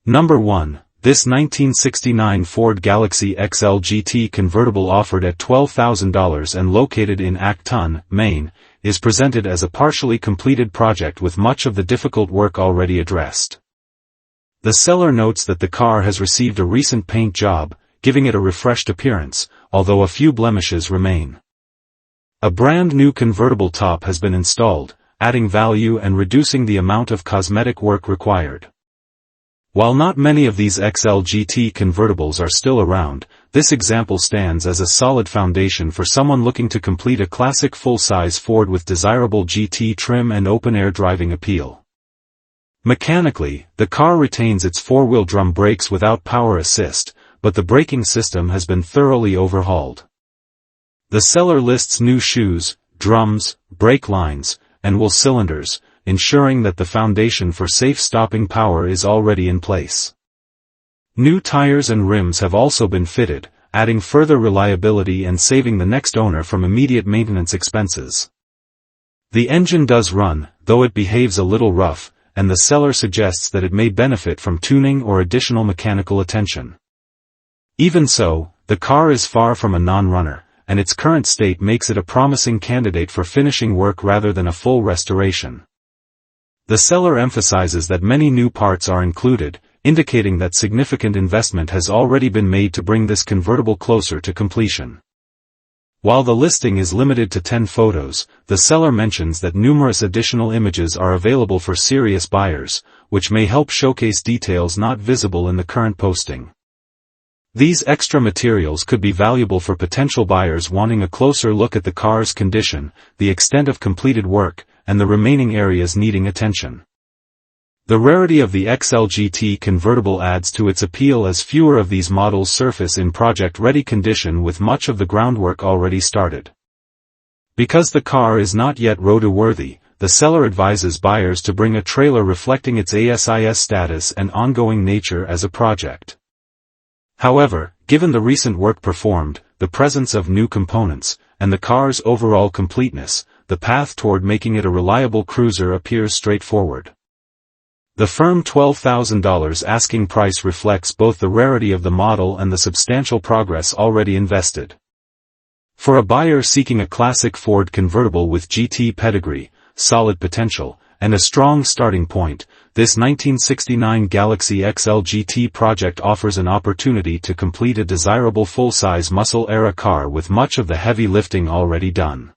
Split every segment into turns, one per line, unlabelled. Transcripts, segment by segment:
Number 1. This 1969 Ford Galaxie XL GT convertible offered at $12,000 and located in Acton, Maine, is presented as a partially completed project with much of the difficult work already addressed. The seller notes that the car has received a recent paint job, giving it a refreshed appearance, although a few blemishes remain. A brand new convertible top has been installed, adding value and reducing the amount of cosmetic work required. While not many of these XLGT convertibles are still around, this example stands as a solid foundation for someone looking to complete a classic full-size Ford with desirable GT trim and open-air driving appeal. Mechanically, the car retains its four-wheel drum brakes without power assist, but the braking system has been thoroughly overhauled. The seller lists new shoes, drums, brake lines, and wheel cylinders, ensuring that the foundation for safe stopping power is already in place. New tires and rims have also been fitted, adding further reliability and saving the next owner from immediate maintenance expenses. The engine does run, though it behaves a little rough, and the seller suggests that it may benefit from tuning or additional mechanical attention. Even so, the car is far from a non-runner, and its current state makes it a promising candidate for finishing work rather than a full restoration. The seller emphasizes that many new parts are included, indicating that significant investment has already been made to bring this convertible closer to completion. While the listing is limited to 10 photos, the seller mentions that numerous additional images are available for serious buyers, which may help showcase details not visible in the current posting. These extra materials could be valuable for potential buyers wanting a closer look at the car's condition, the extent of completed work, and the remaining areas needing attention. The rarity of the XLGT convertible adds to its appeal as fewer of these models surface in project-ready condition with much of the groundwork already started. Because the car is not yet roadworthy, the seller advises buyers to bring a trailer reflecting its ASIS status and ongoing nature as a project. However, given the recent work performed, the presence of new components, and the car's overall completeness, the path toward making it a reliable cruiser appears straightforward. The firm $12,000 asking price reflects both the rarity of the model and the substantial progress already invested. For a buyer seeking a classic Ford convertible with GT pedigree, solid potential, and a strong starting point, this 1969 Galaxie XL GT project offers an opportunity to complete a desirable full-size muscle-era car with much of the heavy lifting already done.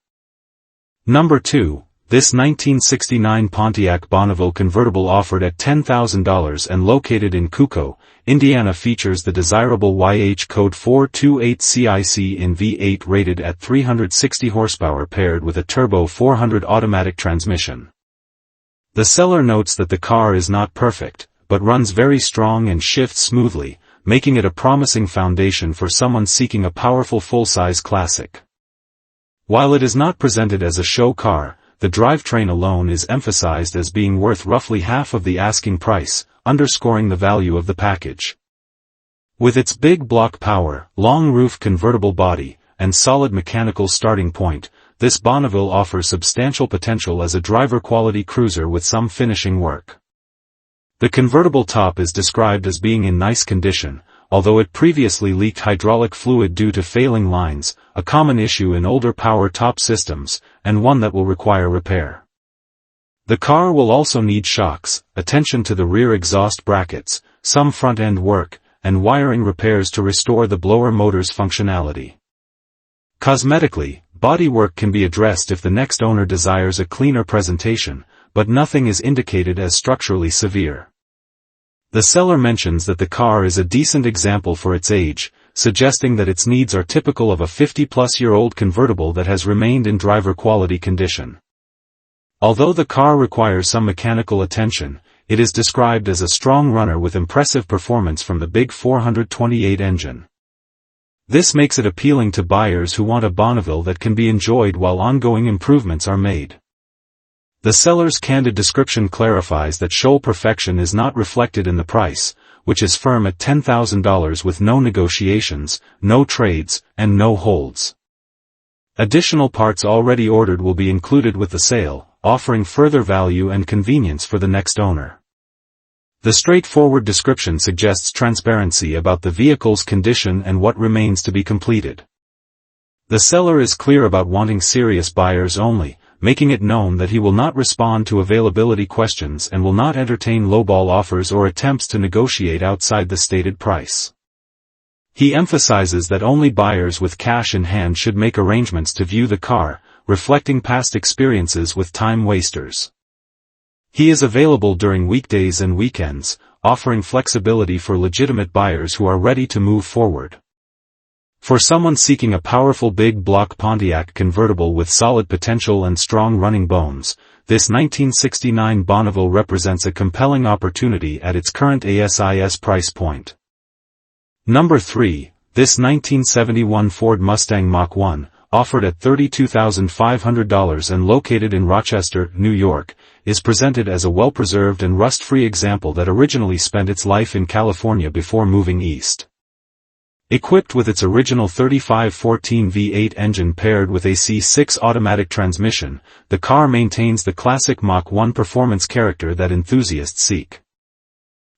Number 2. This 1969 Pontiac Bonneville convertible offered at $10,000 and located in Kokomo, Indiana features the desirable YH code 428CIC in V8 rated at 360 horsepower paired with a turbo 400 automatic transmission. The seller notes that the car is not perfect, but runs very strong and shifts smoothly, making it a promising foundation for someone seeking a powerful full-size classic. While it is not presented as a show car, the drivetrain alone is emphasized as being worth roughly half of the asking price, underscoring the value of the package. With its big block power, long roof convertible body, and solid mechanical starting point, this Bonneville offers substantial potential as a driver-quality cruiser with some finishing work. The convertible top is described as being in nice condition, although it previously leaked hydraulic fluid due to failing lines, a common issue in older power top systems, and one that will require repair. The car will also need shocks, attention to the rear exhaust brackets, some front-end work, and wiring repairs to restore the blower motor's functionality. Cosmetically, bodywork can be addressed if the next owner desires a cleaner presentation, but nothing is indicated as structurally severe. The seller mentions that the car is a decent example for its age, suggesting that its needs are typical of a 50-plus-year-old convertible that has remained in driver-quality condition. Although the car requires some mechanical attention, it is described as a strong runner with impressive performance from the big 428 engine. This makes it appealing to buyers who want a Bonneville that can be enjoyed while ongoing improvements are made. The seller's candid description clarifies that show perfection is not reflected in the price, which is firm at $10,000 with no negotiations, no trades, and no holds. Additional parts already ordered will be included with the sale, offering further value and convenience for the next owner. The straightforward description suggests transparency about the vehicle's condition and what remains to be completed. The seller is clear about wanting serious buyers only, making it known that he will not respond to availability questions and will not entertain lowball offers or attempts to negotiate outside the stated price. He emphasizes that only buyers with cash in hand should make arrangements to view the car, reflecting past experiences with time wasters. He is available during weekdays and weekends, offering flexibility for legitimate buyers who are ready to move forward. For someone seeking a powerful big block Pontiac convertible with solid potential and strong running bones, this 1969 Bonneville represents a compelling opportunity at its current ASIS price point. Number 3, this 1971 Ford Mustang Mach 1, offered at $32,500 and located in Rochester, New York, is presented as a well-preserved and rust-free example that originally spent its life in California before moving east. Equipped with its original 3514 V8 engine paired with a C6 automatic transmission, the car maintains the classic Mach 1 performance character that enthusiasts seek.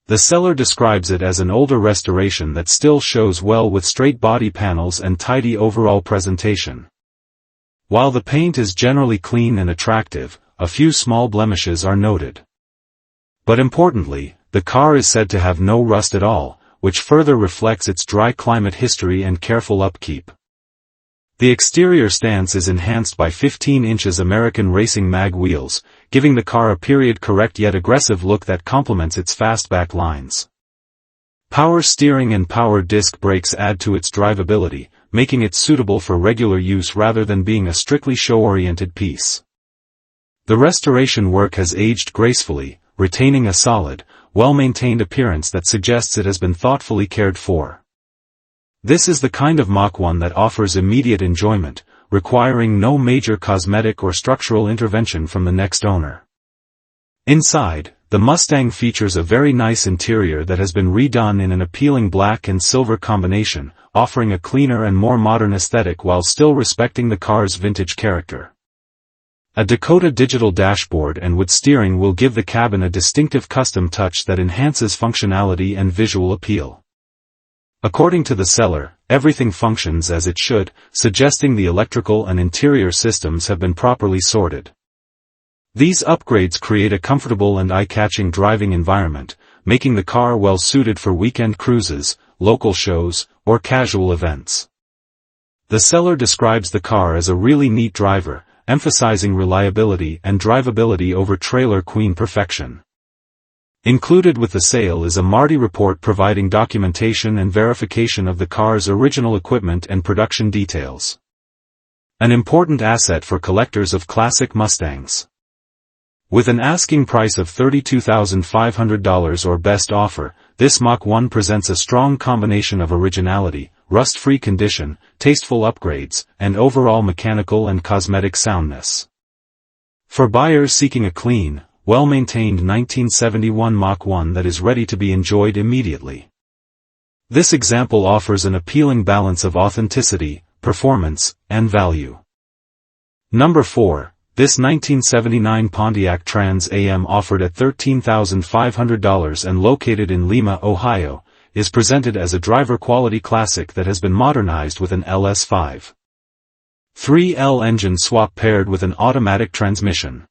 The seller describes it as an older restoration that still shows well with straight body panels and tidy overall presentation. While the paint is generally clean and attractive, a few small blemishes are noted. But importantly, the car is said to have no rust at all, which further reflects its dry climate history and careful upkeep. The exterior stance is enhanced by 15 inches American Racing Mag wheels, giving the car a period-correct yet aggressive look that complements its fastback lines. Power steering and power disc brakes add to its drivability, making it suitable for regular use rather than being a strictly show-oriented piece. The restoration work has aged gracefully, retaining a solid, well-maintained appearance that suggests it has been thoughtfully cared for. This is the kind of Mach 1 that offers immediate enjoyment, requiring no major cosmetic or structural intervention from the next owner. Inside, the Mustang features a very nice interior that has been redone in an appealing black and silver combination, offering a cleaner and more modern aesthetic while still respecting the car's vintage character. A Dakota digital dashboard and wood steering will give the cabin a distinctive custom touch that enhances functionality and visual appeal. According to the seller, everything functions as it should, suggesting the electrical and interior systems have been properly sorted. These upgrades create a comfortable and eye-catching driving environment, making the car well suited for weekend cruises, local shows, or casual events. The seller describes the car as a really neat driver, emphasizing reliability and drivability over trailer queen perfection. Included with the sale is a MARTI report providing documentation and verification of the car's original equipment and production details. An important asset for collectors of classic Mustangs. With an asking price of $32,500 or best offer, this Mach 1 presents a strong combination of originality, rust-free condition, tasteful upgrades, and overall mechanical and cosmetic soundness. For buyers seeking a clean, well-maintained 1971 Mach 1 that is ready to be enjoyed immediately. This example offers an appealing balance of authenticity, performance, and value. Number 4, this 1979 Pontiac Trans Am offered at $13,500 and located in Lima, Ohio, is presented as a driver-quality classic that has been modernized with an LS5. 3L engine swap paired with an automatic transmission.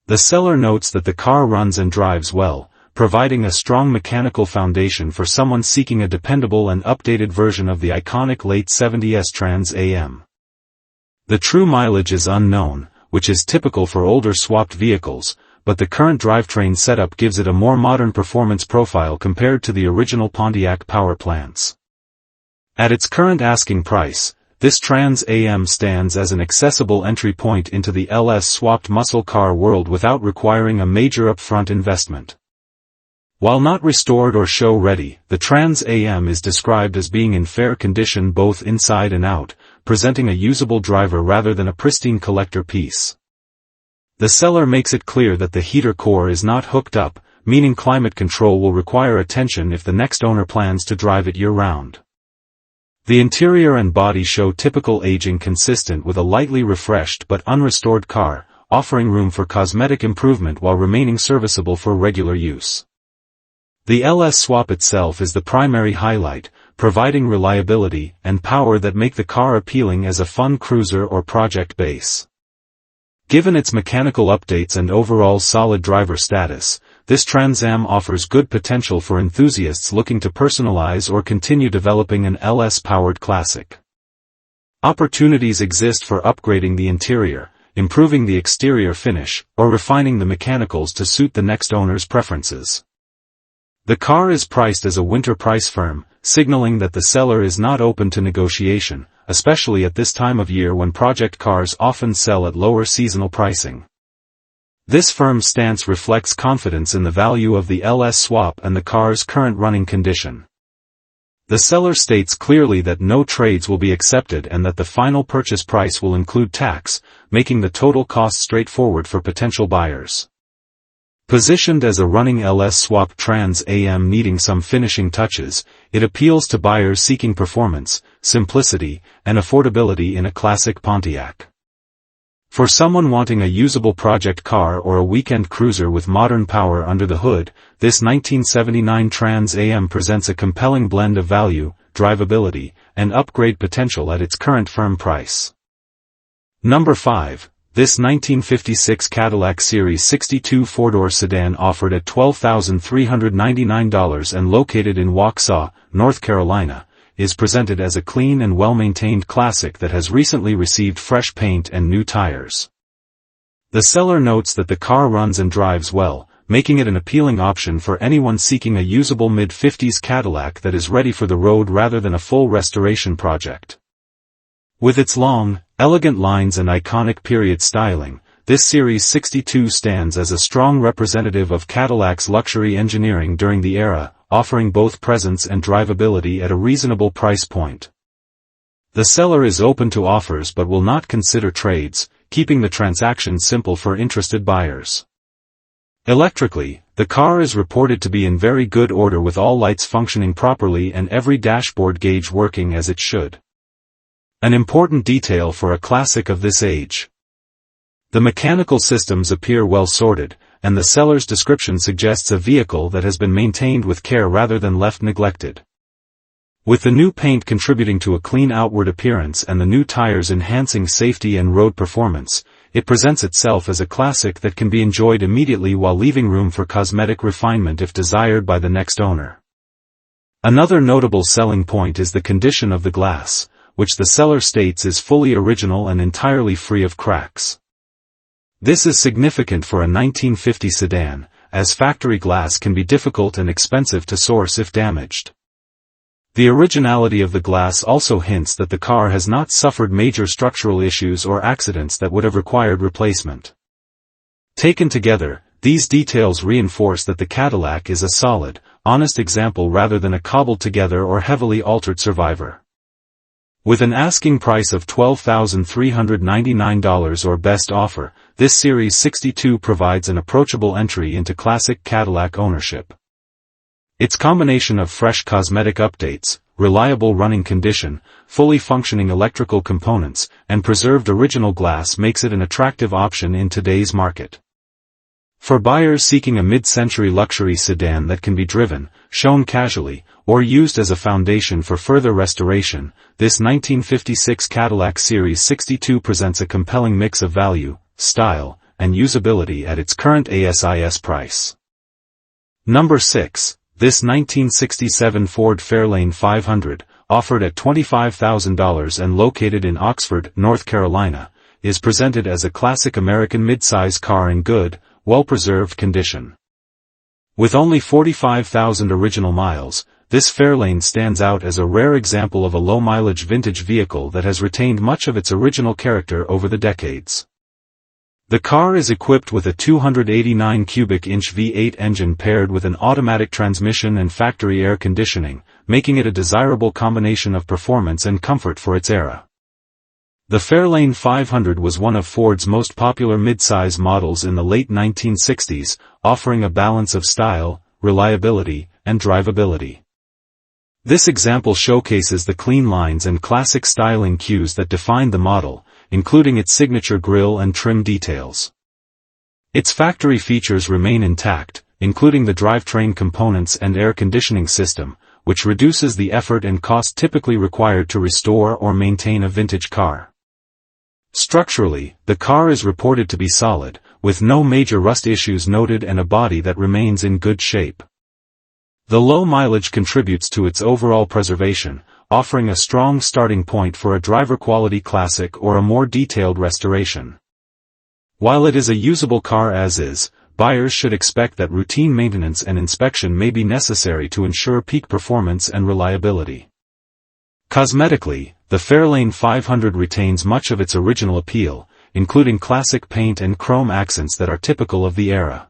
The seller notes that the car runs and drives well, providing a strong mechanical foundation for someone seeking a dependable and updated version of the iconic late 70s Trans Am. The true mileage is unknown, which is typical for older swapped vehicles, but the current drivetrain setup gives it a more modern performance profile compared to the original Pontiac power plants. At its current asking price, this Trans Am stands as an accessible entry point into the LS-swapped muscle car world without requiring a major upfront investment. While not restored or show-ready, the Trans Am is described as being in fair condition both inside and out, presenting a usable driver rather than a pristine collector piece. The seller makes it clear that the heater core is not hooked up, meaning climate control will require attention if the next owner plans to drive it year-round. The interior and body show typical aging consistent with a lightly refreshed but unrestored car, offering room for cosmetic improvement while remaining serviceable for regular use. The LS swap itself is the primary highlight, providing reliability and power that make the car appealing as a fun cruiser or project base. Given its mechanical updates and overall solid driver status, this Trans Am offers good potential for enthusiasts looking to personalize or continue developing an LS-powered classic. Opportunities exist for upgrading the interior, improving the exterior finish, or refining the mechanicals to suit the next owner's preferences. The car is priced as a winter price firm, signaling that the seller is not open to negotiation, especially at this time of year when project cars often sell at lower seasonal pricing. This firm stance reflects confidence in the value of the LS swap and the car's current running condition. The seller states clearly that no trades will be accepted and that the final purchase price will include tax, making the total cost straightforward for potential buyers. Positioned as a running LS swap Trans Am needing some finishing touches, it appeals to buyers seeking performance, simplicity, and affordability in a classic Pontiac. For someone wanting a usable project car or a weekend cruiser with modern power under the hood, this 1979 Trans Am presents a compelling blend of value, drivability, and upgrade potential at its current firm price. Number 5. This 1956 Cadillac Series 62 four-door sedan offered at $12,399 and located in Waukesha, North Carolina, is presented as a clean and well-maintained classic that has recently received fresh paint and new tires. The seller notes that the car runs and drives well, making it an appealing option for anyone seeking a usable mid-50s Cadillac that is ready for the road rather than a full restoration project. With its long, elegant lines and iconic period styling, this Series 62 stands as a strong representative of Cadillac's luxury engineering during the era, offering both presence and drivability at a reasonable price point. The seller is open to offers but will not consider trades, keeping the transaction simple for interested buyers. Electrically, the car is reported to be in very good order with all lights functioning properly and every dashboard gauge working as it should. An important detail for a classic of this age. The mechanical systems appear well sorted, and the seller's description suggests a vehicle that has been maintained with care rather than left neglected. With the new paint contributing to a clean outward appearance and the new tires enhancing safety and road performance, it presents itself as a classic that can be enjoyed immediately while leaving room for cosmetic refinement if desired by the next owner. Another notable selling point is the condition of the glass, which the seller states is fully original and entirely free of cracks. This is significant for a 1950 sedan, as factory glass can be difficult and expensive to source if damaged. The originality of the glass also hints that the car has not suffered major structural issues or accidents that would have required replacement. Taken together, these details reinforce that the Cadillac is a solid, honest example rather than a cobbled-together or heavily altered survivor. With an asking price of $12,399 or best offer, this Series 62 provides an approachable entry into classic Cadillac ownership. Its combination of fresh cosmetic updates, reliable running condition, fully functioning electrical components, and preserved original glass makes it an attractive option in today's market. For buyers seeking a mid-century luxury sedan that can be driven, shown casually, or used as a foundation for further restoration, this 1956 Cadillac Series 62 presents a compelling mix of value, style, and usability at its current ASIS price. Number 6. This 1967 Ford Fairlane 500, offered at $25,000 and located in Oxford, North Carolina, is presented as a classic American midsize car in good, well-preserved condition. With only 45,000 original miles, this Fairlane stands out as a rare example of a low-mileage vintage vehicle that has retained much of its original character over the decades. The car is equipped with a 289 cubic inch V8 engine paired with an automatic transmission and factory air conditioning, making it a desirable combination of performance and comfort for its era. The Fairlane 500 was one of Ford's most popular midsize models in the late 1960s, offering a balance of style, reliability, and drivability. This example showcases the clean lines and classic styling cues that defined the model, including its signature grille and trim details. Its factory features remain intact, including the drivetrain components and air conditioning system, which reduces the effort and cost typically required to restore or maintain a vintage car. Structurally, the car is reported to be solid, with no major rust issues noted and a body that remains in good shape. The low mileage contributes to its overall preservation, offering a strong starting point for a driver-quality classic or a more detailed restoration. While it is a usable car as is, buyers should expect that routine maintenance and inspection may be necessary to ensure peak performance and reliability. Cosmetically, the Fairlane 500 retains much of its original appeal, including classic paint and chrome accents that are typical of the era.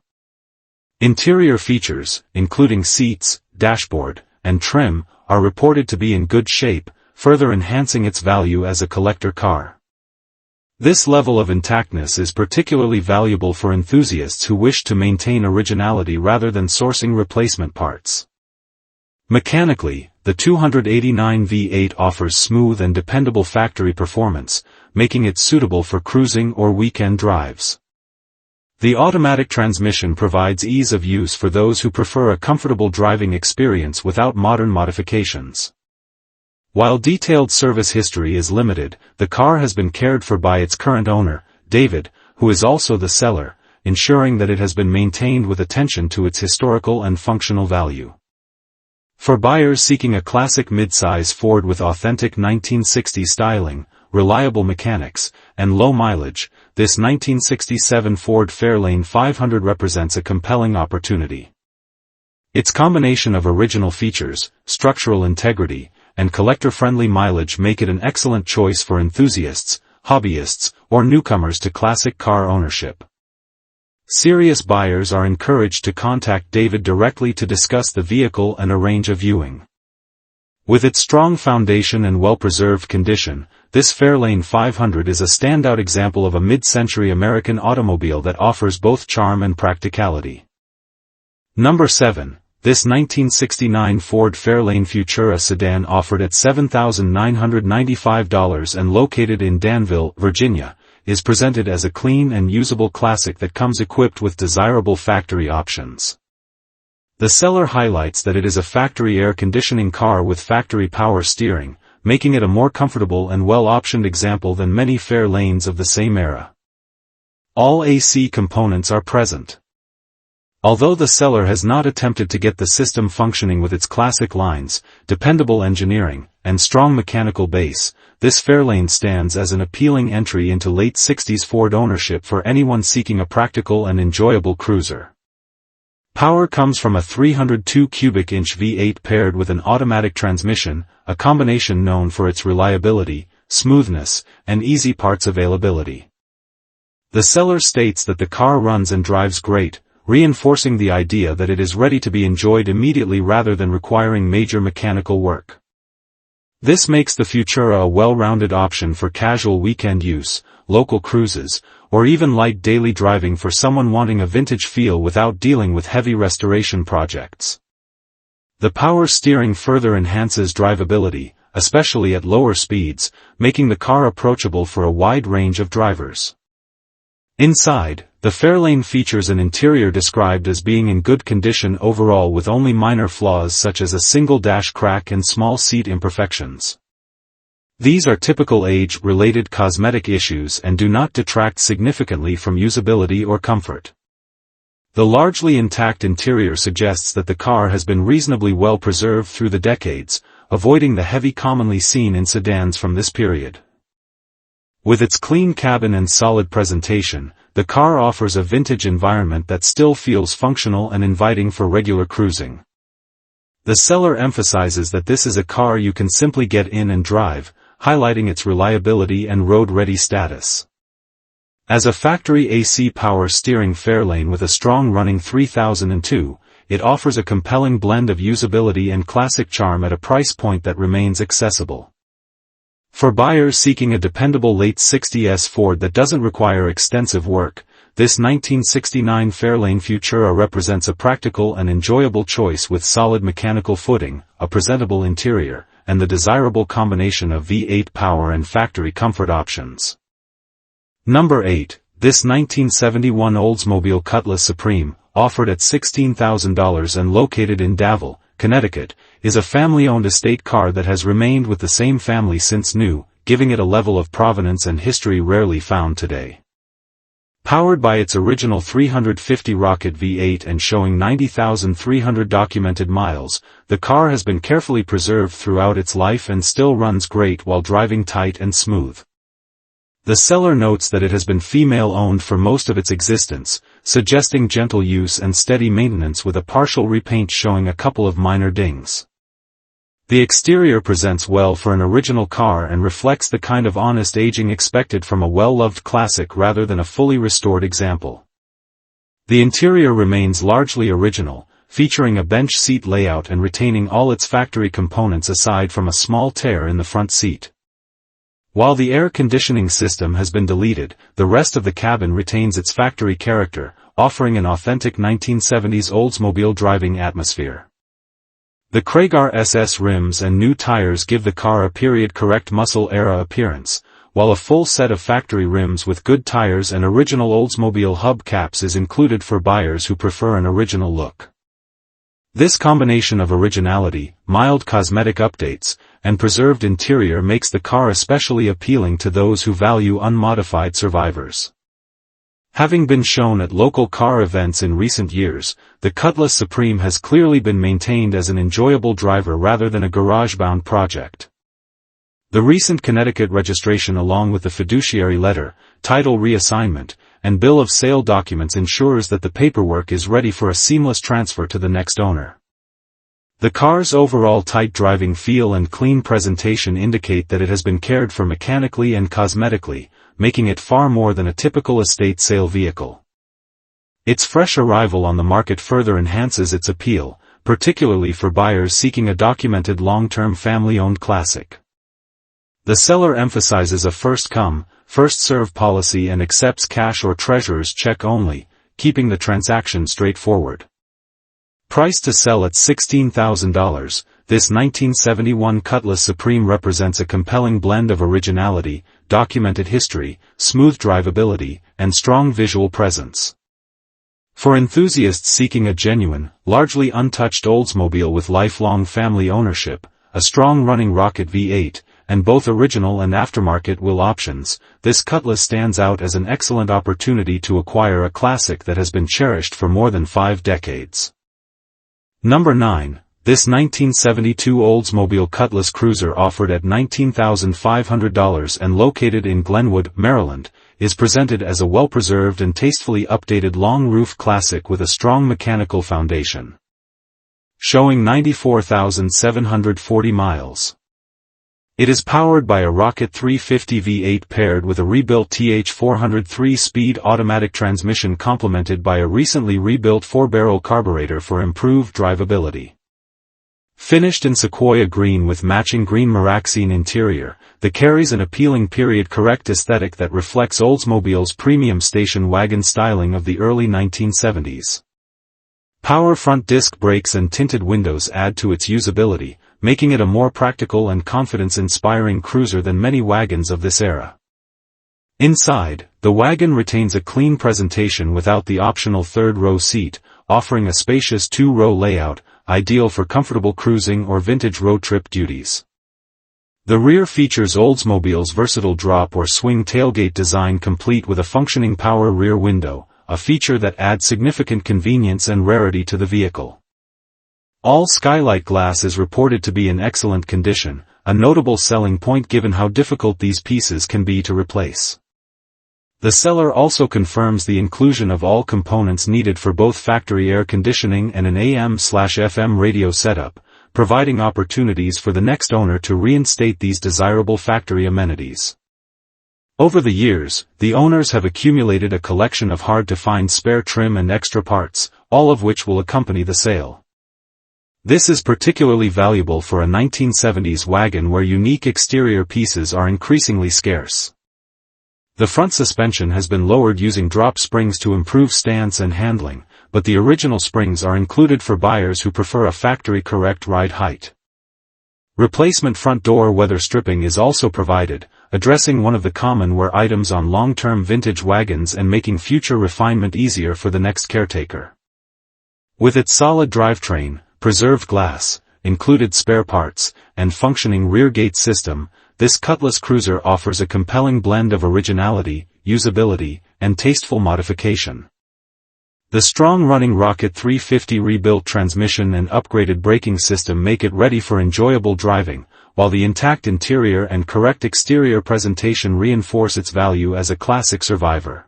Interior features, including seats, dashboard, and trim, are reported to be in good shape, further enhancing its value as a collector car. This level of intactness is particularly valuable for enthusiasts who wish to maintain originality rather than sourcing replacement parts. Mechanically, the 289 V8 offers smooth and dependable factory performance, making it suitable for cruising or weekend drives. The automatic transmission provides ease of use for those who prefer a comfortable driving experience without modern modifications. While detailed service history is limited, the car has been cared for by its current owner, David, who is also the seller, ensuring that it has been maintained with attention to its historical and functional value. For buyers seeking a classic midsize Ford with authentic 1960s styling, reliable mechanics, and low mileage, this 1967 Ford Fairlane 500 represents a compelling opportunity. Its combination of original features, structural integrity, and collector-friendly mileage make it an excellent choice for enthusiasts, hobbyists, or newcomers to classic car ownership. Serious buyers are encouraged to contact David directly to discuss the vehicle and arrange a viewing. With its strong foundation and well-preserved condition, this Fairlane 500 is a standout example of a mid-century American automobile that offers both charm and practicality. Number 7. This 1969 Ford Fairlane Futura sedan offered at $7,995 and located in Danville, Virginia, is presented as a clean and usable classic that comes equipped with desirable factory options. The seller highlights that it is a factory air conditioning car with factory power steering, making it a more comfortable and well-optioned example than many Fairlanes of the same era. All AC components are present. Although the seller has not attempted to get the system functioning with its classic lines, dependable engineering, and strong mechanical base, this Fairlane stands as an appealing entry into late 60s Ford ownership for anyone seeking a practical and enjoyable cruiser. Power comes from a 302 cubic inch V8 paired with an automatic transmission, a combination known for its reliability, smoothness, and easy parts availability. The seller states that the car runs and drives great, reinforcing the idea that it is ready to be enjoyed immediately rather than requiring major mechanical work. This makes the Futura a well-rounded option for casual weekend use, local cruises, or even light daily driving for someone wanting a vintage feel without dealing with heavy restoration projects. The power steering further enhances drivability, especially at lower speeds, making the car approachable for a wide range of drivers. Inside, the Fairlane features an interior described as being in good condition overall with only minor flaws such as a single dash crack and small seat imperfections. These are typical age-related cosmetic issues and do not detract significantly from usability or comfort. The largely intact interior suggests that the car has been reasonably well preserved through the decades, avoiding the heavy commonly seen in sedans from this period. With its clean cabin and solid presentation, the car offers a vintage environment that still feels functional and inviting for regular cruising. The seller emphasizes that this is a car you can simply get in and drive, highlighting its reliability and road-ready status. As a factory AC power steering Fairlane with a strong running 3002, it offers a compelling blend of usability and classic charm at a price point that remains accessible. For buyers seeking a dependable late 60s Ford that doesn't require extensive work, this 1969 Fairlane Futura represents a practical and enjoyable choice with solid mechanical footing, a presentable interior, and the desirable combination of V8 power and factory comfort options. Number 8. This 1971 Oldsmobile Cutlass Supreme, offered at $16,000 and located in Davil, Connecticut, is a family-owned estate car that has remained with the same family since new, giving it a level of provenance and history rarely found today. Powered by its original 350 rocket V8 and showing 90,300 documented miles, the car has been carefully preserved throughout its life and still runs great while driving tight and smooth. The seller notes that it has been female-owned for most of its existence, suggesting gentle use and steady maintenance with a partial repaint showing a couple of minor dings. The exterior presents well for an original car and reflects the kind of honest aging expected from a well-loved classic rather than a fully restored example. The interior remains largely original, featuring a bench seat layout and retaining all its factory components aside from a small tear in the front seat. While the air conditioning system has been deleted, the rest of the cabin retains its factory character, offering an authentic 1970s Oldsmobile driving atmosphere. The Cadillac SS rims and new tires give the car a period-correct muscle-era appearance, while a full set of factory rims with good tires and original Oldsmobile hubcaps is included for buyers who prefer an original look. This combination of originality, mild cosmetic updates, and preserved interior makes the car especially appealing to those who value unmodified survivors. Having been shown at local car events in recent years, the Cutlass Supreme has clearly been maintained as an enjoyable driver rather than a garage-bound project. The recent Connecticut registration along with the fiduciary letter, title reassignment, and bill of sale documents ensures that the paperwork is ready for a seamless transfer to the next owner. The car's overall tight driving feel and clean presentation indicate that it has been cared for mechanically and cosmetically, making it far more than a typical estate sale vehicle. Its fresh arrival on the market further enhances its appeal, particularly for buyers seeking a documented long-term family-owned classic. The seller emphasizes a first-come, first-served policy and accepts cash or treasurer's check only, keeping the transaction straightforward. Priced to sell at $16,000, this 1971 Cutlass Supreme represents a compelling blend of originality, documented history, smooth drivability, and strong visual presence. For enthusiasts seeking a genuine, largely untouched Oldsmobile with lifelong family ownership, a strong running rocket V8, and both original and aftermarket wheel options, this Cutlass stands out as an excellent opportunity to acquire a classic that has been cherished for more than 5 decades. Number 9. This 1972 Oldsmobile Cutlass Cruiser offered at $19,500 and located in Glenwood, Maryland, is presented as a well-preserved and tastefully updated long-roof classic with a strong mechanical foundation. Showing 94,740 miles. It is powered by a Rocket 350 V8 paired with a rebuilt TH400 3-speed automatic transmission complemented by a recently rebuilt 4-barrel carburetor for improved drivability. Finished in sequoia green with matching green Maraxine interior, the carries an appealing period-correct aesthetic that reflects Oldsmobile's premium station wagon styling of the early 1970s. Power front disc brakes and tinted windows add to its usability, making it a more practical and confidence-inspiring cruiser than many wagons of this era. Inside, the wagon retains a clean presentation without the optional third-row seat, offering a spacious 2-row layout, ideal for comfortable cruising or vintage road trip duties. The rear features Oldsmobile's versatile drop or swing tailgate design complete with a functioning power rear window, a feature that adds significant convenience and rarity to the vehicle. All skylight glass is reported to be in excellent condition, a notable selling point given how difficult these pieces can be to replace. The seller also confirms the inclusion of all components needed for both factory air conditioning and an AM/FM radio setup, providing opportunities for the next owner to reinstate these desirable factory amenities. Over the years, the owners have accumulated a collection of hard-to-find spare trim and extra parts, all of which will accompany the sale. This is particularly valuable for a 1970s wagon where unique exterior pieces are increasingly scarce. The front suspension has been lowered using drop springs to improve stance and handling, but the original springs are included for buyers who prefer a factory-correct ride height. Replacement front door weather stripping is also provided, addressing one of the common wear items on long-term vintage wagons and making future refinement easier for the next caretaker. With its solid drivetrain, preserved glass, included spare parts, and functioning rear-gate system, this Cutlass cruiser offers a compelling blend of originality, usability, and tasteful modification. The strong-running Rocket 350 rebuilt transmission and upgraded braking system make it ready for enjoyable driving, while the intact interior and correct exterior presentation reinforce its value as a classic survivor.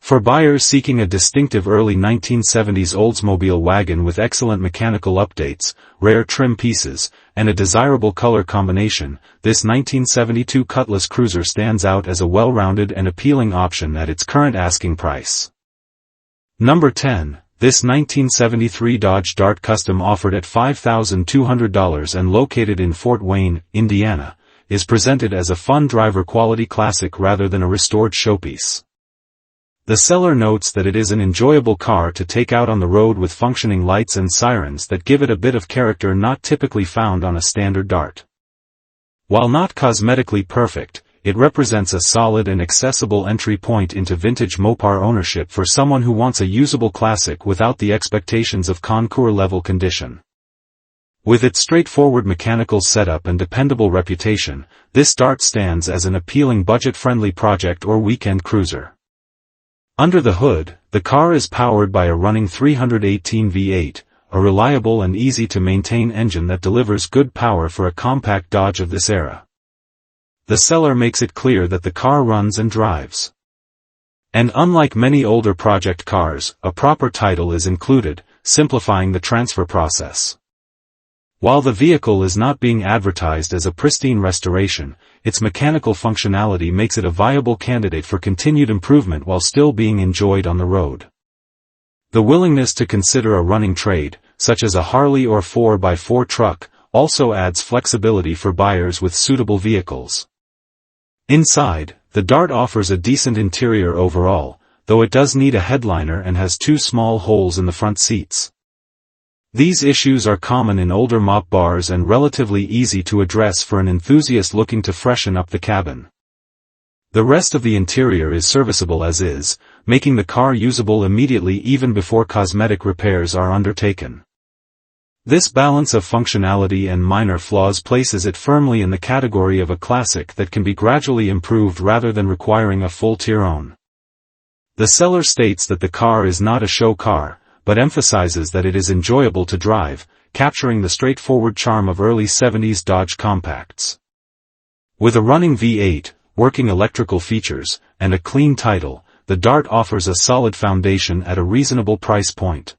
For buyers seeking a distinctive early 1970s Oldsmobile wagon with excellent mechanical updates, rare trim pieces, and a desirable color combination, this 1972 Cutlass cruiser stands out as a well-rounded and appealing option at its current asking price. Number 10. This 1973 Dodge Dart Custom, offered at $5,200 and located in Fort Wayne, Indiana, is presented as a fun driver-quality classic rather than a restored showpiece. The seller notes that it is an enjoyable car to take out on the road with functioning lights and sirens that give it a bit of character not typically found on a standard Dart. While not cosmetically perfect, it represents a solid and accessible entry point into vintage Mopar ownership for someone who wants a usable classic without the expectations of concours-level condition. With its straightforward mechanical setup and dependable reputation, this Dart stands as an appealing budget-friendly project or weekend cruiser. Under the hood, the car is powered by a running 318 V8, a reliable and easy-to-maintain engine that delivers good power for a compact Dodge of this era. The seller makes it clear that the car runs and drives. And unlike many older project cars, a proper title is included, simplifying the transfer process. While the vehicle is not being advertised as a pristine restoration, its mechanical functionality makes it a viable candidate for continued improvement while still being enjoyed on the road. The willingness to consider a running trade, such as a Harley or 4x4 truck, also adds flexibility for buyers with suitable vehicles. Inside, the Dart offers a decent interior overall, though it does need a headliner and has two small holes in the front seats. These issues are common in older mop bars and relatively easy to address for an enthusiast looking to freshen up the cabin. The rest of the interior is serviceable as is, making the car usable immediately even before cosmetic repairs are undertaken. This balance of functionality and minor flaws places it firmly in the category of a classic that can be gradually improved rather than requiring a full tear-on. The seller states that the car is not a show car, but emphasizes that it is enjoyable to drive, capturing the straightforward charm of early 70s Dodge compacts. With a running V8, working electrical features, and a clean title, the Dart offers a solid foundation at a reasonable price point.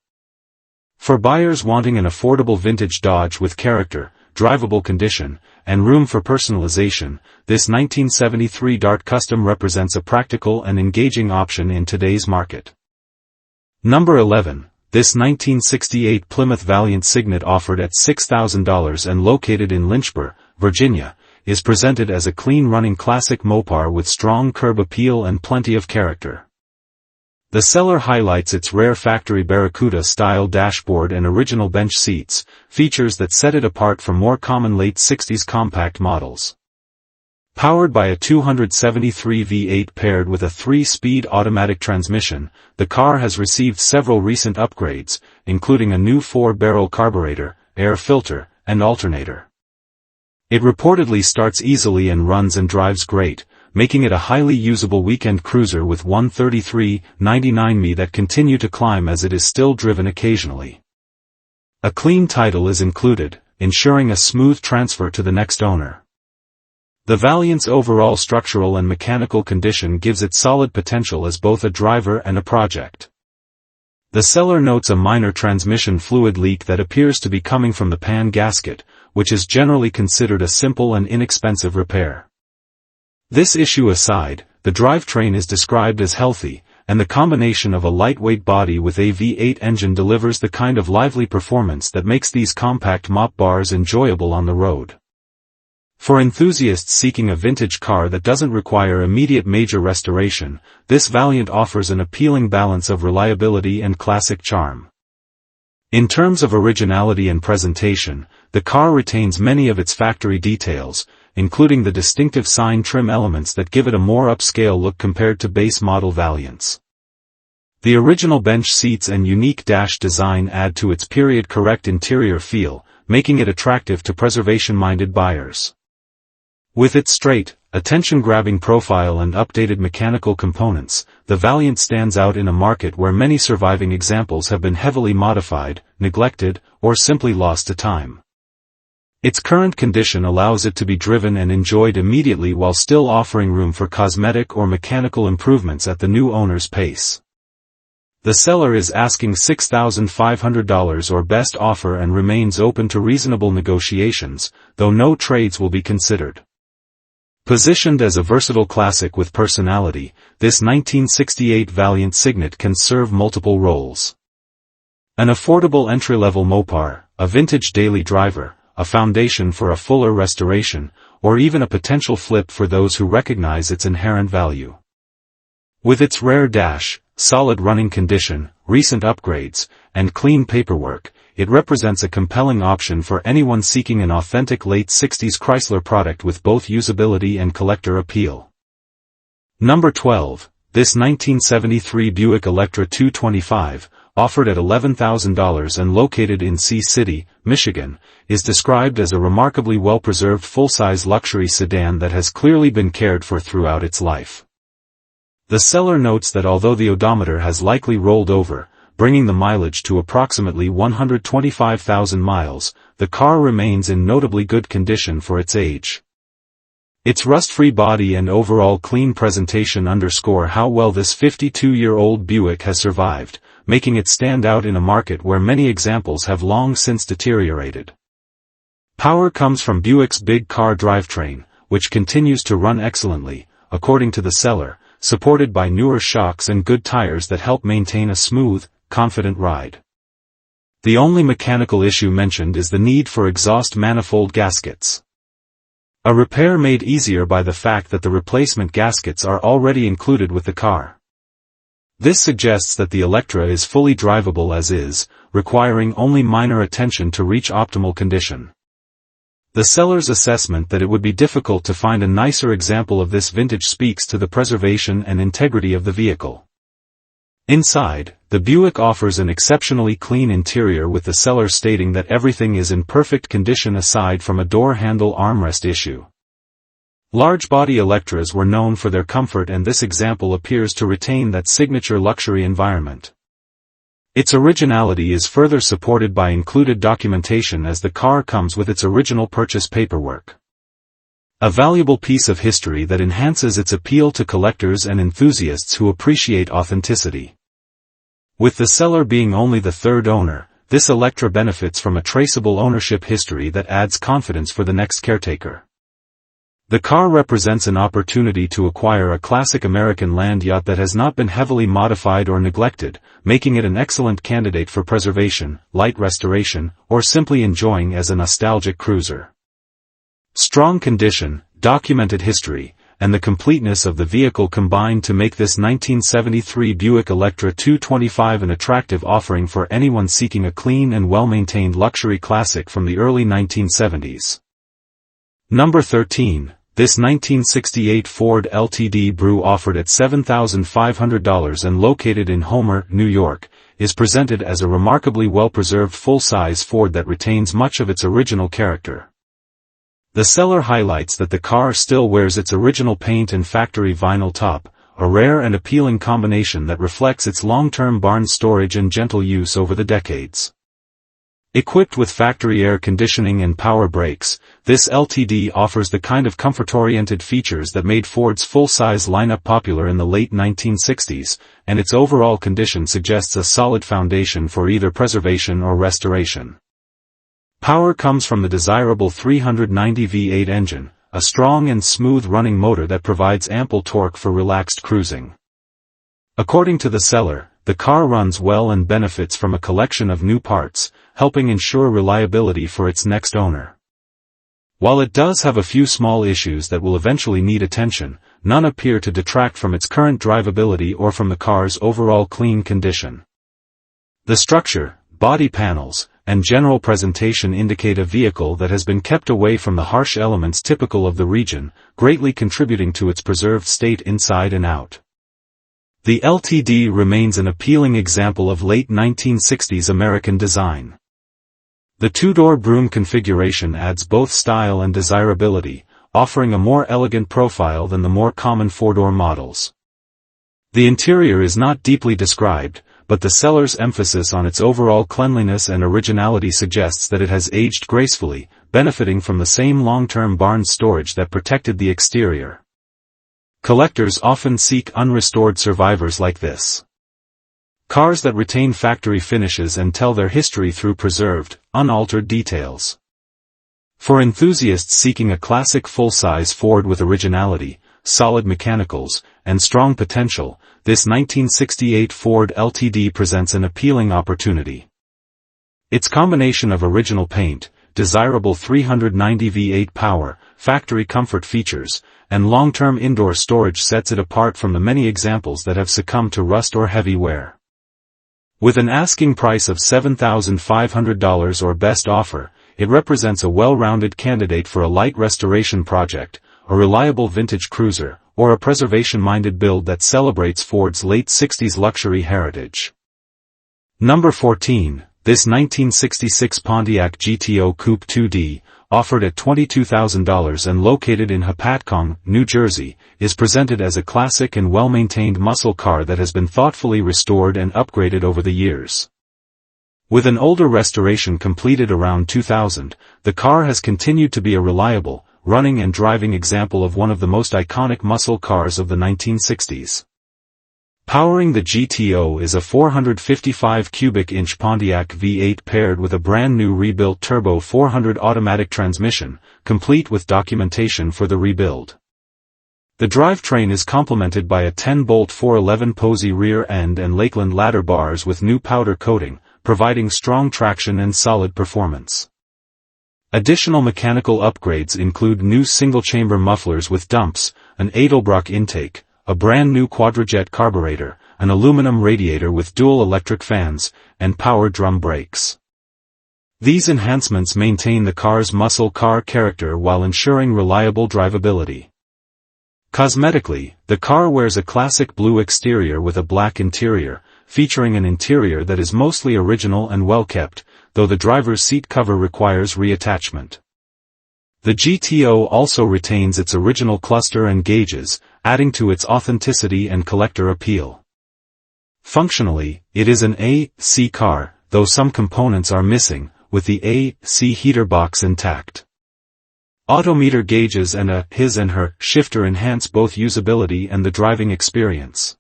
For buyers wanting an affordable vintage Dodge with character, drivable condition, and room for personalization, this 1973 Dart Custom represents a practical and engaging option in today's market. Number 11. This 1968 Plymouth Valiant Signet, offered at $6,000 and located in Lynchburg, Virginia, is presented as a clean-running classic Mopar with strong curb appeal and plenty of character. The seller highlights its rare factory Barracuda-style dashboard and original bench seats, features that set it apart from more common late 60s compact models. Powered by a 273 V8 paired with a 3-speed automatic transmission, the car has received several recent upgrades, including a new 4-barrel carburetor, air filter, and alternator. It reportedly starts easily and runs and drives great, making it a highly usable weekend cruiser with 133.99 mi that continue to climb as it is still driven occasionally. A clean title is included, ensuring a smooth transfer to the next owner. The Valiant's overall structural and mechanical condition gives it solid potential as both a driver and a project. The seller notes a minor transmission fluid leak that appears to be coming from the pan gasket, which is generally considered a simple and inexpensive repair. This issue aside, the drivetrain is described as healthy, and the combination of a lightweight body with a V8 engine delivers the kind of lively performance that makes these compact mop bars enjoyable on the road. For enthusiasts seeking a vintage car that doesn't require immediate major restoration, this Valiant offers an appealing balance of reliability and classic charm. In terms of originality and presentation, the car retains many of its factory details, including the distinctive sign trim elements that give it a more upscale look compared to base model Valiants. The original bench seats and unique dash design add to its period-correct interior feel, making it attractive to preservation-minded buyers. With its straight, attention-grabbing profile and updated mechanical components, the Valiant stands out in a market where many surviving examples have been heavily modified, neglected, or simply lost to time. Its current condition allows it to be driven and enjoyed immediately while still offering room for cosmetic or mechanical improvements at the new owner's pace. The seller is asking $6,500 or best offer and remains open to reasonable negotiations, though no trades will be considered. Positioned as a versatile classic with personality, this 1968 Valiant Signet can serve multiple roles. An affordable entry-level Mopar, a vintage daily driver, a foundation for a fuller restoration, or even a potential flip for those who recognize its inherent value. With its rare dash, solid running condition, recent upgrades, and clean paperwork, it represents a compelling option for anyone seeking an authentic late 60s Chrysler product with both usability and collector appeal. Number 12. This 1973 Buick Electra 225, offered at $11,000 and located in Sioux City, Michigan, is described as a remarkably well-preserved full-size luxury sedan that has clearly been cared for throughout its life. The seller notes that although the odometer has likely rolled over, bringing the mileage to approximately 125,000 miles, the car remains in notably good condition for its age. Its rust-free body and overall clean presentation underscore how well this 52-year-old Buick has survived, making it stand out in a market where many examples have long since deteriorated. Power comes from Buick's big car drivetrain, which continues to run excellently, according to the seller, supported by newer shocks and good tires that help maintain a smooth, confident ride. The only mechanical issue mentioned is the need for exhaust manifold gaskets. A repair made easier by the fact that the replacement gaskets are already included with the car. This suggests that the Electra is fully drivable as is, requiring only minor attention to reach optimal condition. The seller's assessment that it would be difficult to find a nicer example of this vintage speaks to the preservation and integrity of the vehicle. Inside, the Buick offers an exceptionally clean interior, with the seller stating that everything is in perfect condition aside from a door handle armrest issue. Large-body Electras were known for their comfort, and this example appears to retain that signature luxury environment. Its originality is further supported by included documentation, as the car comes with its original purchase paperwork. A valuable piece of history that enhances its appeal to collectors and enthusiasts who appreciate authenticity. With the seller being only the third owner, this Electra benefits from a traceable ownership history that adds confidence for the next caretaker. The car represents an opportunity to acquire a classic American land yacht that has not been heavily modified or neglected, making it an excellent candidate for preservation, light restoration, or simply enjoying as a nostalgic cruiser. Strong condition, documented history, and the completeness of the vehicle combine to make this 1973 Buick Electra 225 an attractive offering for anyone seeking a clean and well-maintained luxury classic from the early 1970s. Number 13. This 1968 Ford LTD Brew, offered at $7,500 and located in Homer, New York, is presented as a remarkably well-preserved full-size Ford that retains much of its original character. The seller highlights that the car still wears its original paint and factory vinyl top, a rare and appealing combination that reflects its long-term barn storage and gentle use over the decades. Equipped with factory air conditioning and power brakes, this LTD offers the kind of comfort-oriented features that made Ford's full-size lineup popular in the late 1960s, and its overall condition suggests a solid foundation for either preservation or restoration. Power comes from the desirable 390 V8 engine, a strong and smooth-running motor that provides ample torque for relaxed cruising. According to the seller, the car runs well and benefits from a collection of new parts, helping ensure reliability for its next owner. While it does have a few small issues that will eventually need attention, none appear to detract from its current drivability or from the car's overall clean condition. The structure, body panels, and general presentation indicate a vehicle that has been kept away from the harsh elements typical of the region, greatly contributing to its preserved state inside and out. The LTD remains an appealing example of late 1960s American design. The two-door broom configuration adds both style and desirability, offering a more elegant profile than the more common four-door models. The interior is not deeply described, but the seller's emphasis on its overall cleanliness and originality suggests that it has aged gracefully, benefiting from the same long-term barn storage that protected the exterior. Collectors often seek unrestored survivors like this. Cars that retain factory finishes and tell their history through preserved, unaltered details. For enthusiasts seeking a classic full-size Ford with originality, solid mechanicals, and strong potential, this 1968 Ford LTD presents an appealing opportunity. Its combination of original paint, desirable 390 V8 power, factory comfort features, and long-term indoor storage sets it apart from the many examples that have succumbed to rust or heavy wear. With an asking price of $7,500 or best offer, it represents a well-rounded candidate for a light restoration project, a reliable vintage cruiser, or a preservation-minded build that celebrates Ford's late 60s luxury heritage. Number 14, this 1966 Pontiac GTO Coupe 2D, offered at $22,000 and located in Hopatcong, New Jersey, is presented as a classic and well-maintained muscle car that has been thoughtfully restored and upgraded over the years. With an older restoration completed around 2000, the car has continued to be a reliable, running and driving example of one of the most iconic muscle cars of the 1960s. Powering the GTO is a 455 cubic inch Pontiac V8 paired with a brand new rebuilt turbo 400 automatic transmission, complete with documentation for the rebuild. The drivetrain is complemented by a 10-bolt 411 Posey rear end and Lakeland ladder bars with new powder coating, providing strong traction and solid performance. Additional mechanical upgrades include new single-chamber mufflers with dumps, an Edelbrock intake, a brand new quadrajet carburetor, an aluminum radiator with dual electric fans, and power drum brakes. These enhancements maintain the car's muscle car character while ensuring reliable drivability. Cosmetically, the car wears a classic blue exterior with a black interior, featuring an interior that is mostly original and well-kept, though the driver's seat cover requires reattachment. The GTO also retains its original cluster and gauges, adding to its authenticity and collector appeal. Functionally, it is an AC car, though some components are missing, with the AC heater box intact. Odometer gauges and a his and her shifter enhance both usability and the driving experience.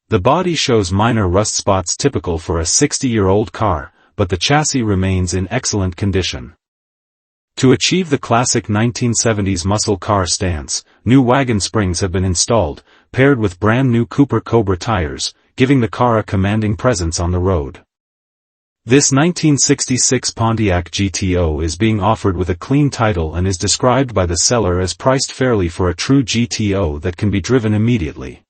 The body shows minor rust spots typical for a 60-year-old car, but the chassis remains in excellent condition. To achieve the classic 1970s muscle car stance, new wagon springs have been installed, paired with brand new Cooper Cobra tires, giving the car a commanding presence on the road. This 1966 Pontiac GTO is being offered with a clean title and is described by the seller as priced fairly for a true GTO that can be driven immediately.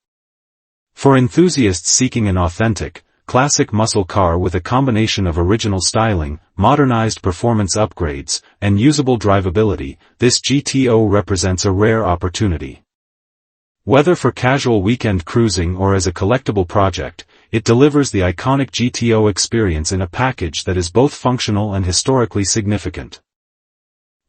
For enthusiasts seeking an authentic, classic muscle car with a combination of original styling, modernized performance upgrades, and usable drivability, this GTO represents a rare opportunity. Whether for casual weekend cruising or as a collectible project, it delivers the iconic GTO experience in a package that is both functional and historically significant.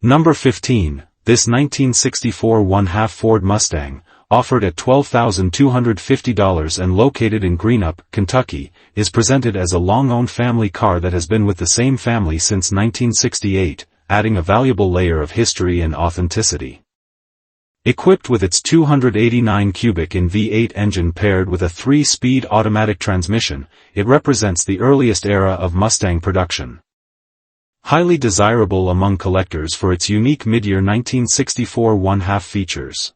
Number 15, this 1964 1/2 Ford Mustang, offered at $12,250 and located in Greenup, Kentucky, is presented as a long-owned family car that has been with the same family since 1968, adding a valuable layer of history and authenticity. Equipped with its 289 cubic in V8 engine paired with a 3-speed automatic transmission, it represents the earliest era of Mustang production. Highly desirable among collectors for its unique mid-year 1964 1/2 features.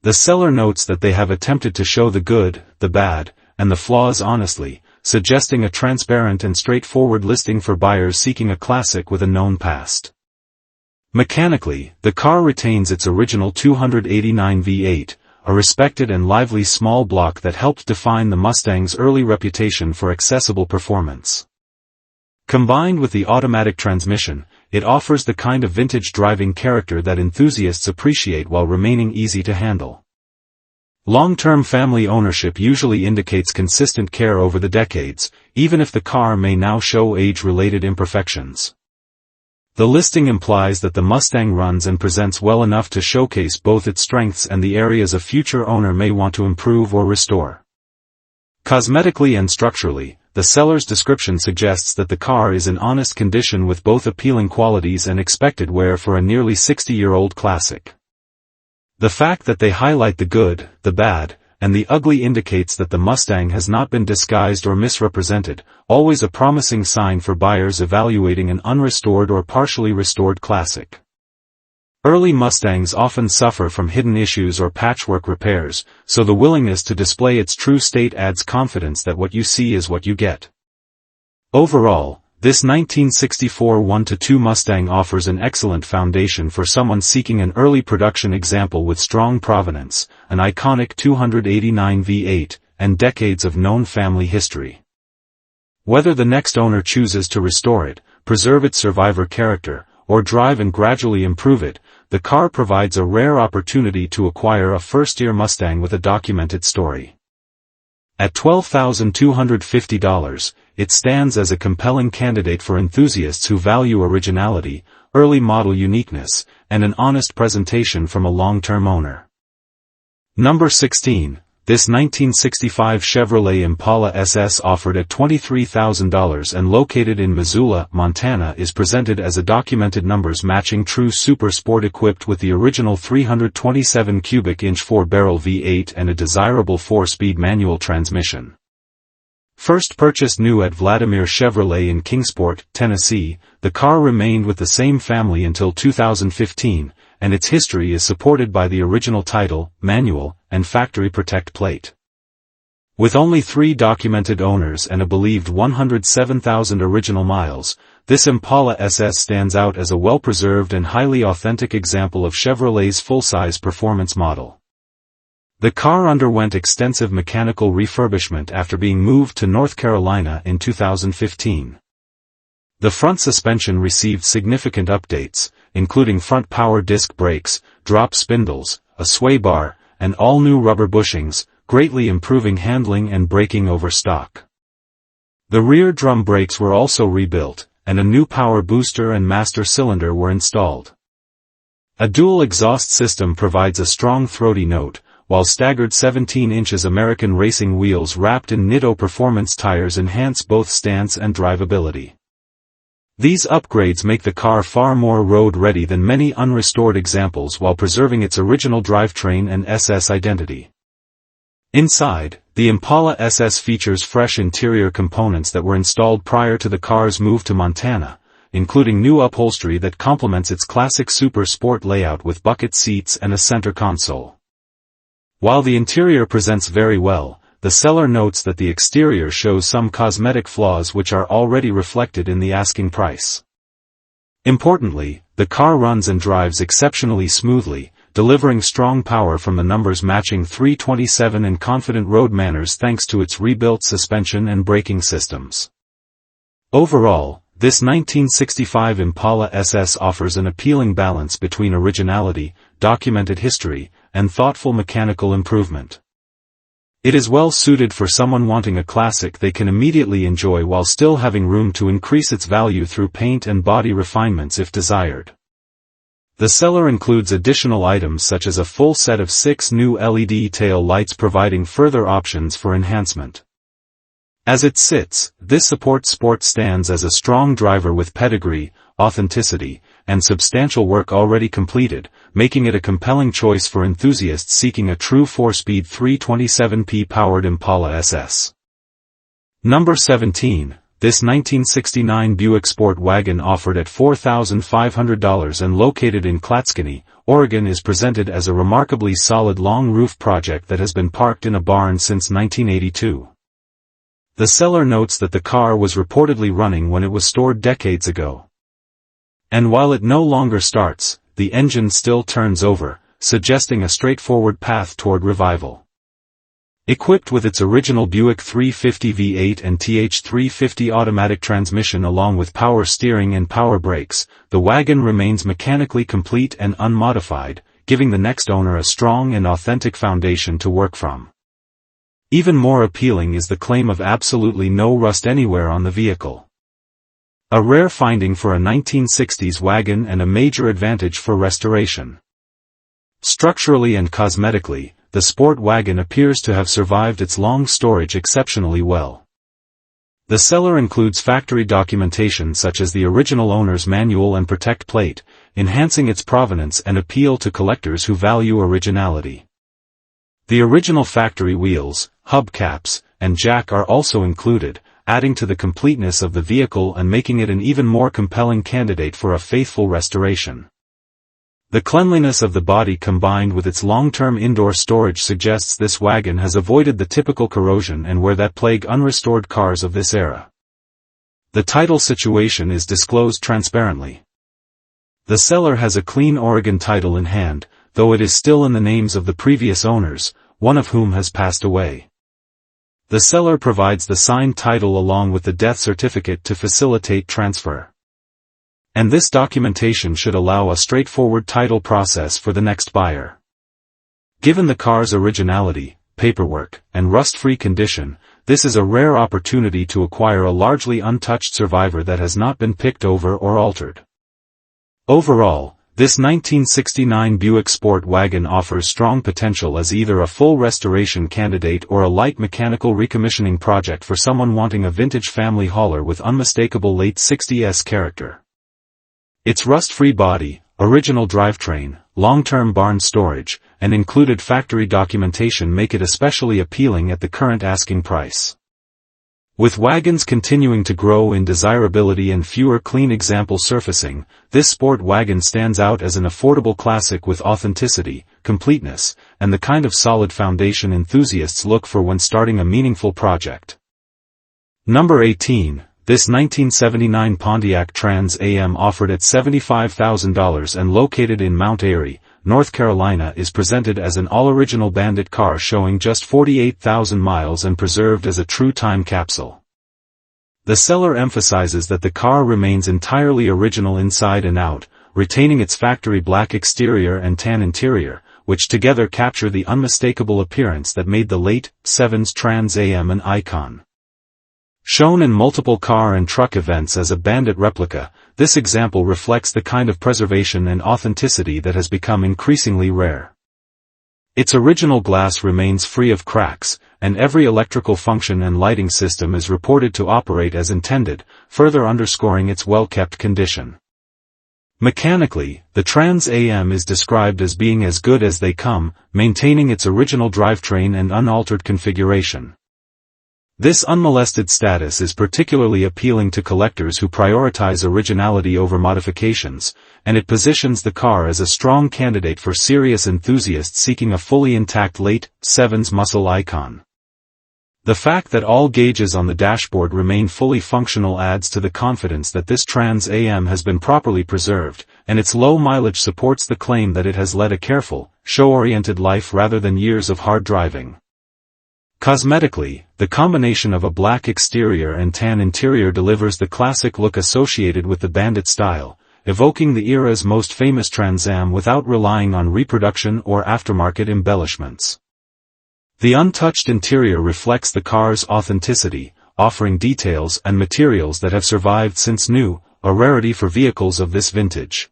The seller notes that they have attempted to show the good, the bad, and the flaws honestly, suggesting a transparent and straightforward listing for buyers seeking a classic with a known past. Mechanically, the car retains its original 289 V8, a respected and lively small block that helped define the Mustang's early reputation for accessible performance. Combined with the automatic transmission, it offers the kind of vintage driving character that enthusiasts appreciate while remaining easy to handle. Long-term family ownership usually indicates consistent care over the decades, even if the car may now show age-related imperfections. The listing implies that the Mustang runs and presents well enough to showcase both its strengths and the areas a future owner may want to improve or restore. Cosmetically and structurally, the seller's description suggests that the car is in honest condition with both appealing qualities and expected wear for a nearly 60-year-old classic. The fact that they highlight the good, the bad, and the ugly indicates that the Mustang has not been disguised or misrepresented, always a promising sign for buyers evaluating an unrestored or partially restored classic. Early Mustangs often suffer from hidden issues or patchwork repairs, so the willingness to display its true state adds confidence that what you see is what you get. Overall, this 1964 1-2 Mustang offers an excellent foundation for someone seeking an early production example with strong provenance, an iconic 289 V8, and decades of known family history. Whether the next owner chooses to restore it, preserve its survivor character, or drive and gradually improve it, the car provides a rare opportunity to acquire a first-year Mustang with a documented story. At $12,250, it stands as a compelling candidate for enthusiasts who value originality, early model uniqueness, and an honest presentation from a long-term owner. Number 16. This 1965 Chevrolet Impala SS offered at $23,000 and located in Missoula, Montana is presented as a documented numbers matching true super sport equipped with the original 327 cubic inch 4-barrel V8 and a desirable 4-speed manual transmission. First purchased new at Vladimir Chevrolet in Kingsport, Tennessee, the car remained with the same family until 2015, and its history is supported by the original title, manual, and factory protect plate. With only 3 documented owners and a believed 107,000 original miles, this Impala SS stands out as a well-preserved and highly authentic example of Chevrolet's full-size performance model. The car underwent extensive mechanical refurbishment after being moved to North Carolina in 2015. The front suspension received significant updates, including front power disc brakes, drop spindles, a sway bar, and all-new rubber bushings, greatly improving handling and braking over stock. The rear drum brakes were also rebuilt, and a new power booster and master cylinder were installed. A dual exhaust system provides a strong throaty note, while staggered 17 inches American racing wheels wrapped in Nitto performance tires enhance both stance and drivability. These upgrades make the car far more road-ready than many unrestored examples while preserving its original drivetrain and SS identity. Inside, the Impala SS features fresh interior components that were installed prior to the car's move to Montana, including new upholstery that complements its classic super sport layout with bucket seats and a center console. While the interior presents very well, the seller notes that the exterior shows some cosmetic flaws which are already reflected in the asking price. Importantly, the car runs and drives exceptionally smoothly, delivering strong power from the numbers matching 327 and confident road manners thanks to its rebuilt suspension and braking systems. Overall, this 1965 Impala SS offers an appealing balance between originality, documented history, and thoughtful mechanical improvement. It is well suited for someone wanting a classic they can immediately enjoy while still having room to increase its value through paint and body refinements if desired. The seller includes additional items such as a full set of 6 new LED tail lights providing further options for enhancement. As it sits, this sport stands as a strong driver with pedigree, authenticity, and substantial work already completed, making it a compelling choice for enthusiasts seeking a true 4-speed 327p powered Impala SS. Number 17. This 1969 Buick Sport Wagon offered at $4,500 and located in Clatskanie, Oregon is presented as a remarkably solid long roof project that has been parked in a barn since 1982. The seller notes that the car was reportedly running when it was stored decades ago. And while it no longer starts, the engine still turns over, suggesting a straightforward path toward revival. Equipped with its original Buick 350 V8 and TH350 automatic transmission along with power steering and power brakes, the wagon remains mechanically complete and unmodified, giving the next owner a strong and authentic foundation to work from. Even more appealing is the claim of absolutely no rust anywhere on the vehicle. A rare finding for a 1960s wagon and a major advantage for restoration. Structurally and cosmetically, the sport wagon appears to have survived its long storage exceptionally well. The seller includes factory documentation such as the original owner's manual and protect plate, enhancing its provenance and appeal to collectors who value originality. The original factory wheels, hubcaps, and jack are also included, adding to the completeness of the vehicle and making it an even more compelling candidate for a faithful restoration. The cleanliness of the body combined with its long-term indoor storage suggests this wagon has avoided the typical corrosion and wear that plague unrestored cars of this era. The title situation is disclosed transparently. The seller has a clean Oregon title in hand, though it is still in the names of the previous owners, one of whom has passed away. The seller provides the signed title along with the death certificate to facilitate transfer. And this documentation should allow a straightforward title process for the next buyer. Given the car's originality, paperwork, and rust-free condition, this is a rare opportunity to acquire a largely untouched survivor that has not been picked over or altered. Overall, this 1969 Buick Sport Wagon offers strong potential as either a full restoration candidate or a light mechanical recommissioning project for someone wanting a vintage family hauler with unmistakable late 60s character. Its rust-free body, original drivetrain, long-term barn storage, and included factory documentation make it especially appealing at the current asking price. With wagons continuing to grow in desirability and fewer clean example surfacing, this sport wagon stands out as an affordable classic with authenticity, completeness, and the kind of solid foundation enthusiasts look for when starting a meaningful project. Number 18. This 1979 Pontiac Trans Am offered at $75,000 and located in Mount Airy, North Carolina is presented as an all-original Bandit car showing just 48,000 miles and preserved as a true time capsule. The seller emphasizes that the car remains entirely original inside and out, retaining its factory black exterior and tan interior, which together capture the unmistakable appearance that made the late 70s Trans Am an icon. Shown in multiple car and truck events as a Bandit replica, this example reflects the kind of preservation and authenticity that has become increasingly rare. Its original glass remains free of cracks, and every electrical function and lighting system is reported to operate as intended, further underscoring its well-kept condition. Mechanically, the Trans Am is described as being as good as they come, maintaining its original drivetrain and unaltered configuration. This unmolested status is particularly appealing to collectors who prioritize originality over modifications, and it positions the car as a strong candidate for serious enthusiasts seeking a fully intact late 70s muscle icon. The fact that all gauges on the dashboard remain fully functional adds to the confidence that this Trans Am has been properly preserved, and its low mileage supports the claim that it has led a careful, show-oriented life rather than years of hard driving. Cosmetically, the combination of a black exterior and tan interior delivers the classic look associated with the Bandit style, evoking the era's most famous Trans Am without relying on reproduction or aftermarket embellishments. The untouched interior reflects the car's authenticity, offering details and materials that have survived since new, a rarity for vehicles of this vintage.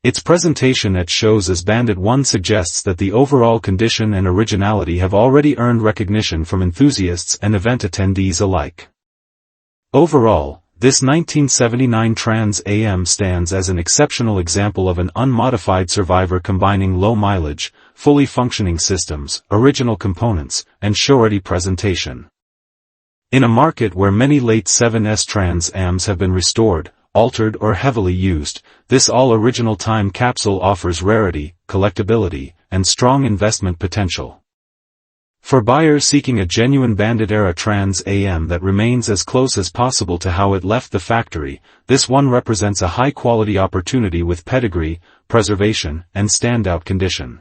Its presentation at shows as Bandit 1 suggests that the overall condition and originality have already earned recognition from enthusiasts and event attendees alike. Overall, this 1979 Trans Am stands as an exceptional example of an unmodified survivor combining low mileage, fully functioning systems, original components, and show-ready presentation. In a market where many late 70s Trans Ams have been restored, altered or heavily used, this all-original time capsule offers rarity, collectability, and strong investment potential. For buyers seeking a genuine Bandit-era Trans Am that remains as close as possible to how it left the factory, this one represents a high-quality opportunity with pedigree, preservation, and standout condition.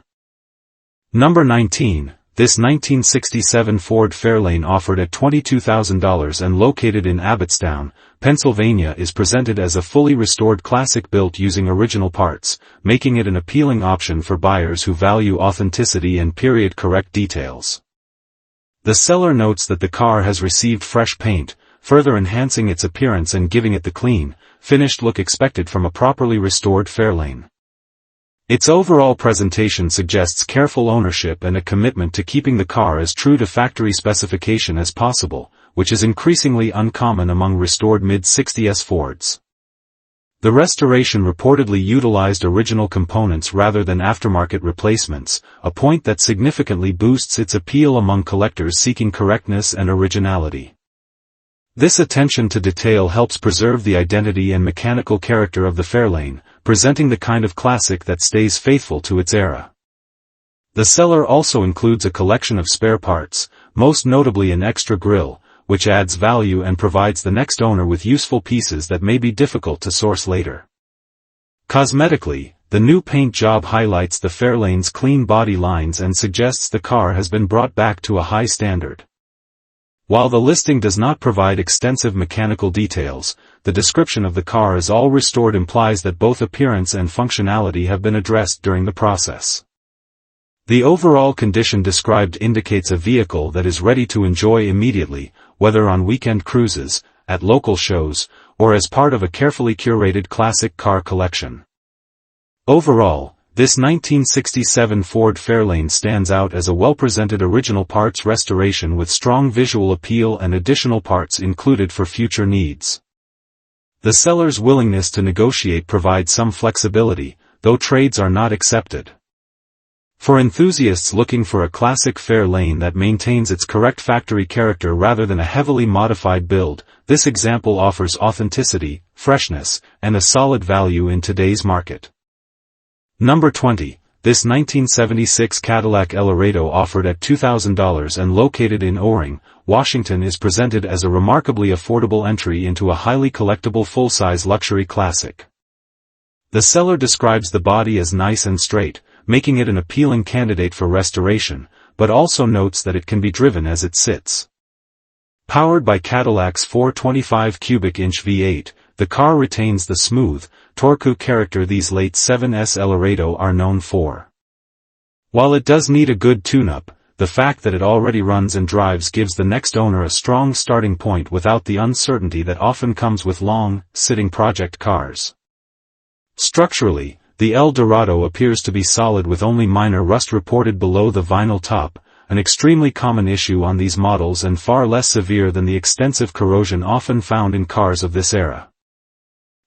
Number 19. This 1967 Ford Fairlane offered at $22,000 and located in Abbottstown, Pennsylvania is presented as a fully restored classic built using original parts, making it an appealing option for buyers who value authenticity and period-correct details. The seller notes that the car has received fresh paint, further enhancing its appearance and giving it the clean, finished look expected from a properly restored Fairlane. Its overall presentation suggests careful ownership and a commitment to keeping the car as true to factory specification as possible, which is increasingly uncommon among restored mid-60s Fords. The restoration reportedly utilized original components rather than aftermarket replacements, a point that significantly boosts its appeal among collectors seeking correctness and originality. This attention to detail helps preserve the identity and mechanical character of the Fairlane, presenting the kind of classic that stays faithful to its era. The seller also includes a collection of spare parts, most notably an extra grille, which adds value and provides the next owner with useful pieces that may be difficult to source later. Cosmetically, the new paint job highlights the Fairlane's clean body lines and suggests the car has been brought back to a high standard. While the listing does not provide extensive mechanical details, the description of the car as all restored implies that both appearance and functionality have been addressed during the process. The overall condition described indicates a vehicle that is ready to enjoy immediately, whether on weekend cruises, at local shows, or as part of a carefully curated classic car collection. Overall, this 1967 Ford Fairlane stands out as a well-presented original parts restoration with strong visual appeal and additional parts included for future needs. The seller's willingness to negotiate provides some flexibility, though trades are not accepted. For enthusiasts looking for a classic Fairlane that maintains its correct factory character rather than a heavily modified build, this example offers authenticity, freshness, and a solid value in today's market. Number 20. This 1976 Cadillac Eldorado offered at $2,000 and located in O-Ring, Washington is presented as a remarkably affordable entry into a highly collectible full-size luxury classic. The seller describes the body as nice and straight, making it an appealing candidate for restoration, but also notes that it can be driven as it sits. Powered by Cadillac's 425 cubic inch V8, the car retains the smooth, torque character these late 7s Eldorado are known for. While it does need a good tune-up, the fact that it already runs and drives gives the next owner a strong starting point without the uncertainty that often comes with long-sitting project cars. Structurally, the Eldorado appears to be solid with only minor rust reported below the vinyl top, an extremely common issue on these models and far less severe than the extensive corrosion often found in cars of this era.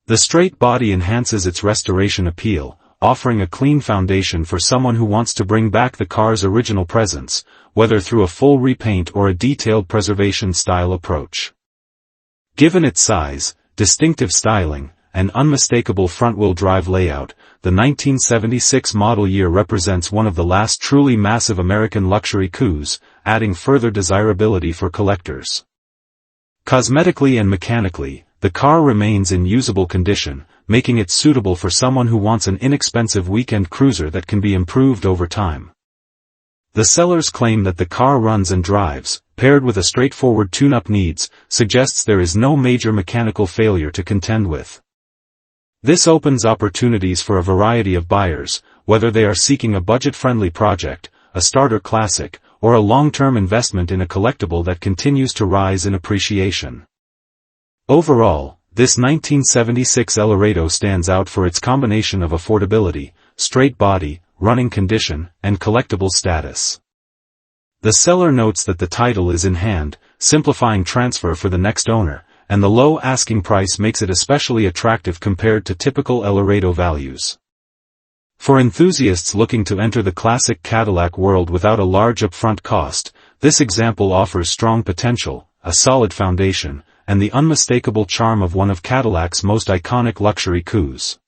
The straight body enhances its restoration appeal, offering a clean foundation for someone who wants to bring back the car's original presence, whether through a full repaint or a detailed preservation-style approach. Given its size, distinctive styling, and unmistakable front-wheel drive layout, the 1976 model year represents one of the last truly massive American luxury coups, adding further desirability for collectors. Cosmetically and mechanically, the car remains in usable condition, making it suitable for someone who wants an inexpensive weekend cruiser that can be improved over time. The sellers claim that the car runs and drives, paired with a straightforward tune-up needs, suggests there is no major mechanical failure to contend with. This opens opportunities for a variety of buyers, whether they are seeking a budget-friendly project, a starter classic, or a long-term investment in a collectible that continues to rise in appreciation. Overall, this 1976 Eldorado stands out for its combination of affordability, straight body, running condition, and collectible status. The seller notes that the title is in hand, simplifying transfer for the next owner, and the low asking price makes it especially attractive compared to typical Eldorado values. For enthusiasts looking to enter the classic Cadillac world without a large upfront cost, this example offers strong potential, a solid foundation, and the unmistakable charm of one of Cadillac's most iconic luxury coups.